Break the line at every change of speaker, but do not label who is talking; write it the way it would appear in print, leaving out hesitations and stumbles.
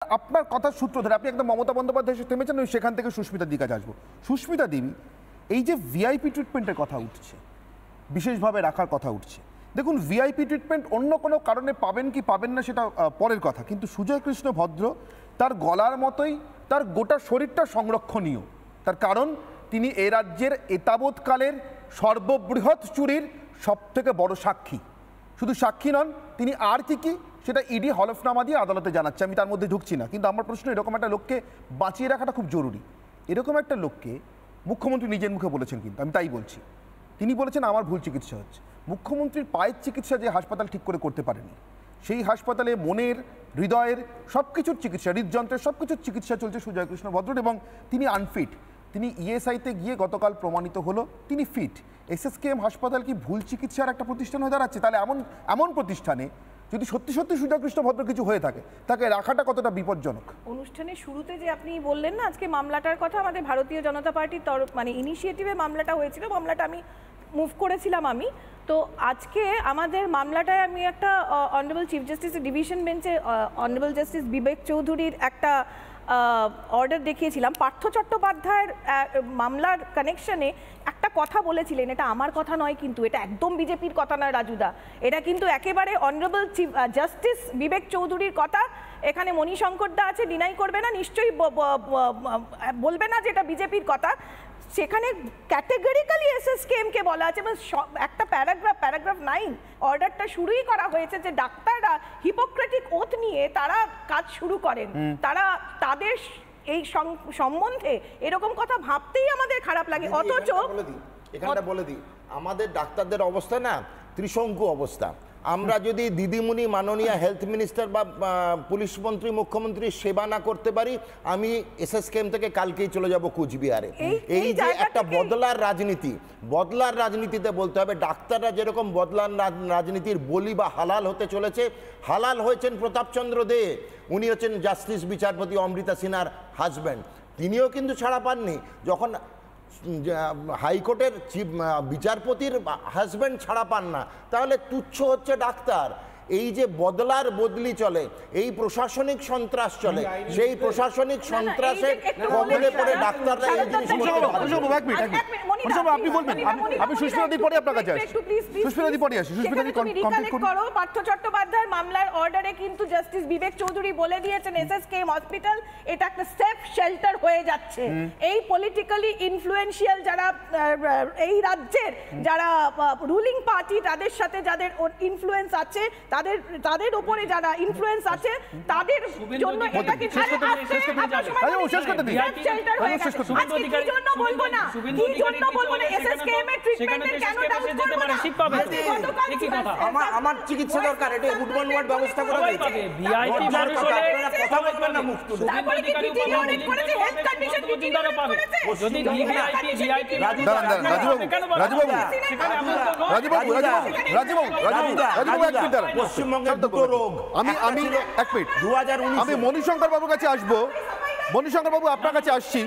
আপনার কথার সূত্র ধরে আপনি একদম মমতা বন্দ্যোপাধ্যায় এসে থেমেছেন, ওই সেখান থেকে সুস্মিতা দিকে আসবো। সুস্মিতা দেবী, এই যে ভিআইপি ট্রিটমেন্টের কথা উঠছে, বিশেষভাবে রাখার কথা উঠছে, দেখুন ভিআইপি ট্রিটমেন্ট অন্য কোনো কারণে পাবেন কি পাবেন না সেটা পরের কথা, কিন্তু সুজয় কৃষ্ণ ভদ্র তার গলার মতোই তার গোটা শরীরটা সংরক্ষণীয়। তার কারণ তিনি এ রাজ্যের এতাবৎকালের সর্ববৃহৎ চুরির সবথেকে বড় সাক্ষী। শুধু সাক্ষী নন, তিনি আর কি সেটা ইডি হলফনামা দিয়ে আদালতে জানাচ্ছে, আমি তার মধ্যে ঢুকছি না। কিন্তু আমার প্রশ্ন, এরকম একটা লোককে বাঁচিয়ে রাখাটা খুব জরুরি। এরকম একটা লোককে মুখ্যমন্ত্রী নিজের মুখে বলেছেন, কিন্তু আমি তাই বলছি, তিনি বলেছেন আমার ভুল চিকিৎসা হচ্ছে। মুখ্যমন্ত্রীর পায়ের চিকিৎসা যে হাসপাতাল ঠিক করে করতে পারেনি, সেই হাসপাতালে মনের, হৃদয়ের সব কিছুর চিকিৎসা, হৃদযন্ত্রের সব কিছুর চিকিৎসা চলছে সুজয় কৃষ্ণ ভদ্র, এবং তিনি আনফিট। তিনি ইএসআইতে গিয়ে গতকাল প্রমাণিত হলো তিনি ফিট। এসএসকেএম হাসপাতাল কি ভুল চিকিৎসার একটা প্রতিষ্ঠান হয়ে দাঁড়াচ্ছে? তাহলে এমন প্রতিষ্ঠানে যদি সত্যি সত্যি সুজয় কৃষ্ণ ভদ্র কিছু হয়ে থাকে, তাকে রাখাটা কতটা বিপজ্জনক?
অনুষ্ঠানের শুরুতে যে আপনি বললেন না আজকে মামলাটার কথা, আমাদের ভারতীয় জনতা পার্টির মানে ইনিশিয়েটিভে মামলাটা হয়েছিল, মামলাটা আমি মুভ করেছিলাম আমি। তো আজকে আমাদের মামলাটায় আমি একটা অনারেবল চিফ জাস্টিসের ডিভিশন বেঞ্চে অনারেবল জাস্টিস বিবেক চৌধুরীর একটা অর্ডার দেখিয়েছিলাম। পার্থ চট্টোপাধ্যায়ের মামলার কানেকশনে একটা কথা বলেছিলেন, এটা আমার কথা নয়, কিন্তু এটা একদম বিজেপির কথা নয় রাজুদা, এটা কিন্তু একেবারে অনারেবল চিফ জাস্টিস বিবেক চৌধুরীর কথা। এখানে মণিশঙ্কর দা আছে, ডিনাই করবে না, নিশ্চয়ই বলবে না যে এটা বিজেপির কথা। সেখানে ক্যাটেগরিক্যালি এসএসকেএমকে বলা আছে, এবং একটা প্যারাগ্রাফ 9 অর্ডারটা শুরুই করা হয়েছে যে ডাক্তাররা হিপোক্রেটিক ওথ নিয়ে তারা কাজ শুরু করেন, তারা তাদের এই সম্বন্ধে এরকম কথা ভাবতেই আমাদের খারাপ লাগে। অথচ
এখানটা বলে দিই, আমাদের ডাক্তারদের অবস্থা না ত্রিশঙ্কু অবস্থা। আমরা যদি দিদিমণি মাননীয় হেলথ মিনিস্টার বা পুলিশ মন্ত্রী, মুখ্যমন্ত্রীর সেবা না করতে পারি, আমি এসএসকেএম থেকে কালকেই চলে যাব কুচবিহারে। এই যে একটা বদলার রাজনীতিতে বলতে হবে, ডাক্তাররা যেরকম বদলার রাজনীতির বলি বা হালাল হতে চলেছে, হালাল হয়েছেন প্রতাপচন্দ্র দে, উনি হচ্ছেন জাস্টিস বিচারপতি অমৃতা সিনহার হাজব্যান্ড, তিনিও কিন্তু ছাড়া পাননি। যখন হাইকোর্টের বিচারপতির হাজব্যান্ড ছাড়া পান না, তাহলে তুচ্ছ হচ্ছে ডাক্তার। এই যে বদলি চলে, এই প্রশাসনিক সন্ত্রাস চলে, সেই প্রশাসনিক সন্ত্রাসের কবলে পড়ে ডাক্তাররা এই জিনিস
আপনি বলবেন। আমি সুস্মিতা দি পরে আপনার কাছে আসি, সুস্মিতা দি পরে আসি। সুস্মিতা দি কমপ্লিট করো।
পার্থ চট্টোপাধ্যায়ের মামলার অর্ডারে কিন্তু জাস্টিস বিবেক চৌধুরী বলে দিয়েছেন এসএসকেএম হসপিটাল এটা একটা সেফ শেল্টার হয়ে যাচ্ছে। এই পলিটিক্যালি ইনফ্লুয়েন্সিয়াল যারা এই রাজ্যের যারা রুলিং পার্টি, তাদের সাথে যাদের ইনফ্লুয়েন্স আছে, তাদের উপরে যারা ইনফ্লুয়েন্স আছে, তাদের জন্য এটা কি শেষ করতে দিই। কি জন্য বলবো না এসএসকেএম এর ট্রিটমেন্টের কেন ডাউট করব না?
আমার চিকিৎসা দরকার, এটা উডবন ওয়ার্ড ব্যবস্থা করা হয়েছে। ভিআইপি মানুষ হলে কথা বলবেন না মুখ তুলে।
তারপরে কি ডিটি অনেক করেছে, হেলথ কন্ডিশন কি চিন্তা পাবে? যদি ভিআইপি
রাজুবাবু
পশ্চিমবঙ্গের দুটো রোগ,
আমি এক মিনিট 2019 আমি মণিশঙ্কর বাবুর কাছে আসবো। মণিশঙ্কর বাবু আপনার কাছে আসছি।